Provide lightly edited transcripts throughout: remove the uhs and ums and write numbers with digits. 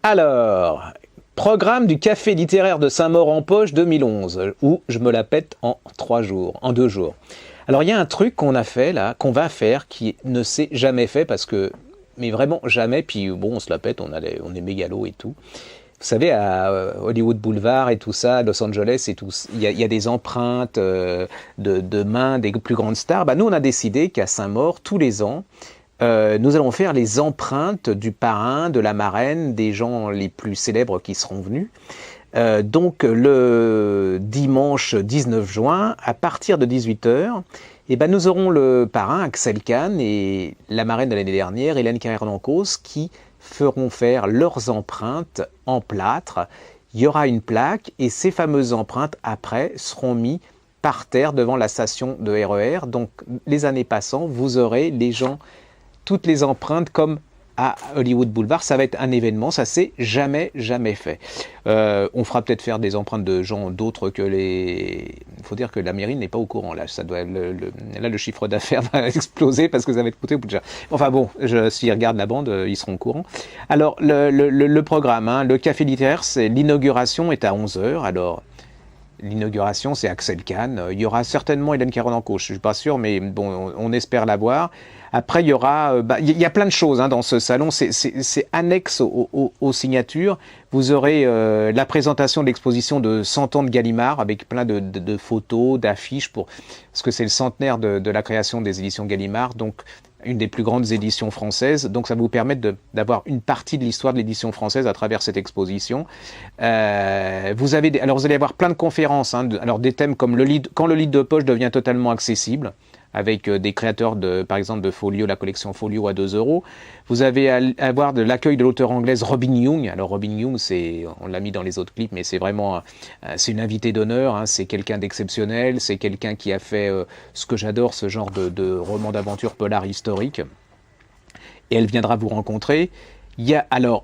Alors, programme du Café littéraire de Saint-Maur-en-Poche 2011, où je me la pète en 3 jours, en 2 jours. Alors, il y a un truc qu'on a fait là, qu'on va faire, qui ne s'est jamais fait parce que, mais vraiment jamais. Puis bon, on se la pète, on est mégalo et tout. Vous savez, à Hollywood Boulevard et tout ça, Los Angeles et tout, il y a des empreintes de mains des plus grandes stars. Bah, nous, on a décidé qu'à Saint-Maur, tous les ans, nous allons faire les empreintes du parrain, de la marraine, des gens les plus célèbres qui seront venus. Donc le dimanche 19 juin, à partir de 18 h, eh ben, nous aurons le parrain, Axel Kahn, et la marraine de l'année dernière, Hélène Carrère-Dancause, qui feront faire leurs empreintes en plâtre. Il y aura une plaque et ces fameuses empreintes, après, seront mises par terre devant la station de RER. Donc, les années passant, vous aurez les gens, toutes les empreintes comme à Hollywood Boulevard. Ça va être un événement, ça s'est jamais fait. On fera peut-être faire des empreintes de gens d'autres que les... Il faut dire que la mairie n'est pas au courant, là. Ça doit, là, le chiffre d'affaires va exploser parce que ça va être coûté au bout de déjà. Enfin bon, s'ils regardent la bande, ils seront au courant. Alors, le programme, hein, le café littéraire, l'inauguration est à 11 h. Alors, l'inauguration, c'est Axel Kahn. Il y aura certainement Hélène Carrère-Dancause, je ne suis pas sûr, mais bon, on espère la voir. Après, il y aura, il y a plein de choses hein, dans ce salon. C'est annexe aux signatures. Vous aurez la présentation de l'exposition de 100 ans de Gallimard avec plein de photos, d'affiches parce que c'est le centenaire de la création des éditions Gallimard. Donc, une des plus grandes éditions françaises. Donc, ça va vous permettre d'avoir une partie de l'histoire de l'édition française à travers cette exposition. Vous allez avoir plein de conférences. Hein, alors, des thèmes comme quand le livre de poche devient totalement accessible, avec des créateurs, par exemple, de Folio, la collection Folio à 2 €. Vous allez avoir de l'accueil de l'auteure anglaise Robin Young. Alors, Robin Young, on l'a mis dans les autres clips, mais c'est vraiment c'est une invitée d'honneur. Hein, c'est quelqu'un d'exceptionnel. C'est quelqu'un qui a fait ce que j'adore, ce genre de roman d'aventure polar historique. Et elle viendra vous rencontrer. Alors,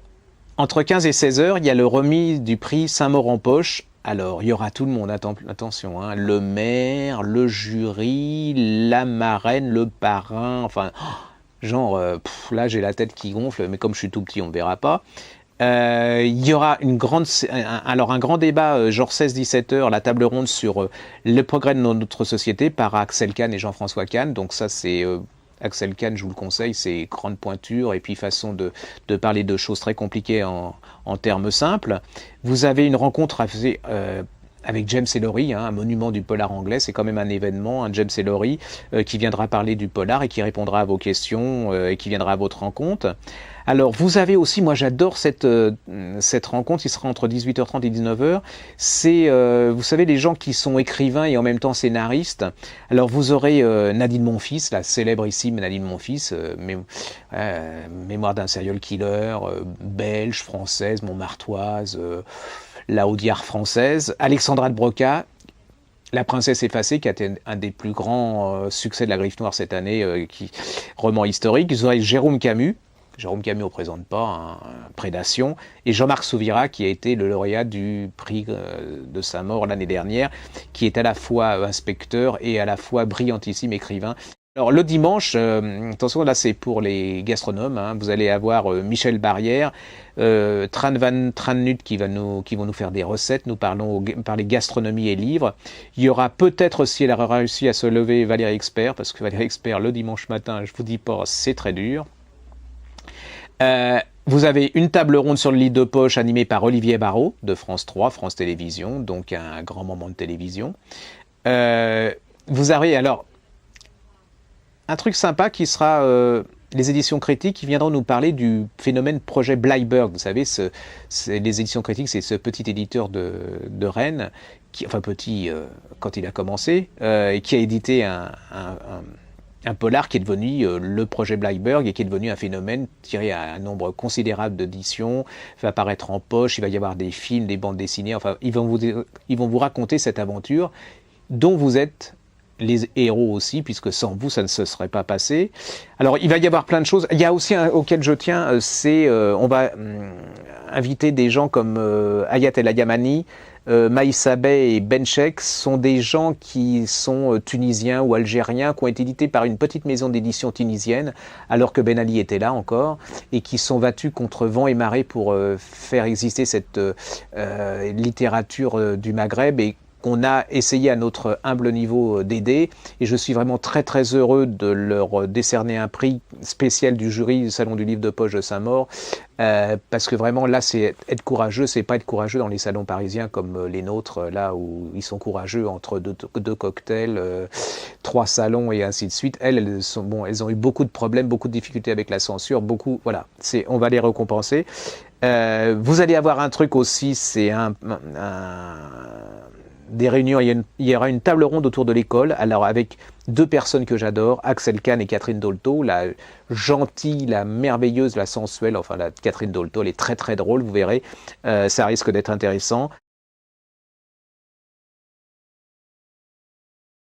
entre 15 et 16 h, il y a le remis du prix Saint-Maur-en-Poche. Alors, il y aura tout le monde, attention, hein, le maire, le jury, la marraine, le parrain, enfin, genre, là j'ai la tête qui gonfle, mais comme je suis tout petit, on ne verra pas. Il y aura un grand débat, genre 16-17 h, la table ronde sur le progrès de notre société par Axel Kahn et Jean-François Kahn. Donc ça, c'est... Axel Kahn, je vous le conseille, c'est grande pointure et puis façon de parler de choses très compliquées en termes simples. Vous avez une rencontre avec James Ellory, hein, un monument du polar anglais. C'est quand même un événement, James Ellory, qui viendra parler du polar et qui répondra à vos questions et qui viendra à votre rencontre. Alors, vous avez aussi, moi j'adore cette rencontre, il sera entre 18 h 30 et 19 h. C'est, vous savez, les gens qui sont écrivains et en même temps scénaristes. Alors, vous aurez Nadine Monfils, la célébrissime Nadine Monfils, mémoire d'un serial killer, belge, française, montmartoise, la Audiard française. Alexandra de Broca, La princesse effacée, qui a été un des plus grands succès de la Griffe Noire cette année, roman historique. Vous aurez Jérôme Camus ne représente pas, hein, Prédation, et Jean-Marc Souvira, qui a été le lauréat du prix de Saint-Maur l'année dernière, qui est à la fois inspecteur et à la fois brillantissime écrivain. Alors le dimanche, attention, là c'est pour les gastronomes, hein, vous allez avoir Michel Barrière, Tran Van Tranut qui vont nous faire des recettes, nous parler gastronomie et livres. Il y aura peut-être, si elle aura réussi à se lever, Valérie Expert, parce que Valérie Expert le dimanche matin, je vous dis pas, c'est très dur. Vous avez une table ronde sur le lit de poche animée par Olivier Barrault de France 3, France Télévisions, donc un grand moment de télévision. Vous avez alors un truc sympa qui sera les éditions critiques qui viendront nous parler du phénomène projet Bleiberg. Vous savez, les éditions critiques, c'est ce petit éditeur de Rennes, enfin petit quand il a commencé, et qui a édité un polar qui est devenu le projet Bleiberg et qui est devenu un phénomène tiré à un nombre considérable d'éditions, va apparaître en poche, il va y avoir des films, des bandes dessinées, enfin ils vont vous raconter cette aventure dont vous êtes les héros aussi, puisque sans vous ça ne se serait pas passé. Alors il va y avoir plein de choses. Il y a aussi auquel je tiens, c'est on va inviter des gens comme Hayat El Ayamani, Maïssa Bey et Benchek sont des gens qui sont tunisiens ou algériens, qui ont été édités par une petite maison d'édition tunisienne, alors que Ben Ali était là encore, et qui sont battus contre vent et marée pour faire exister cette littérature du Maghreb, et qu'on a essayé à notre humble niveau d'aider. Et je suis vraiment très très heureux de leur décerner un prix spécial du jury du Salon du Livre de Poche de Saint-Maur, parce que vraiment là c'est être courageux, c'est pas être courageux dans les salons parisiens comme les nôtres, là où ils sont courageux entre deux cocktails, 3 salons et ainsi de suite. Elles sont, bon, elles ont eu beaucoup de problèmes, beaucoup de difficultés avec la censure, beaucoup, voilà, on va les récompenser. Vous allez avoir un truc aussi, c'est des réunions, il y aura une table ronde autour de l'école, alors avec 2 personnes que j'adore, Axel Kahn et Catherine Dolto, la gentille, la merveilleuse, la sensuelle, enfin la Catherine Dolto, elle est très très drôle, vous verrez, ça risque d'être intéressant.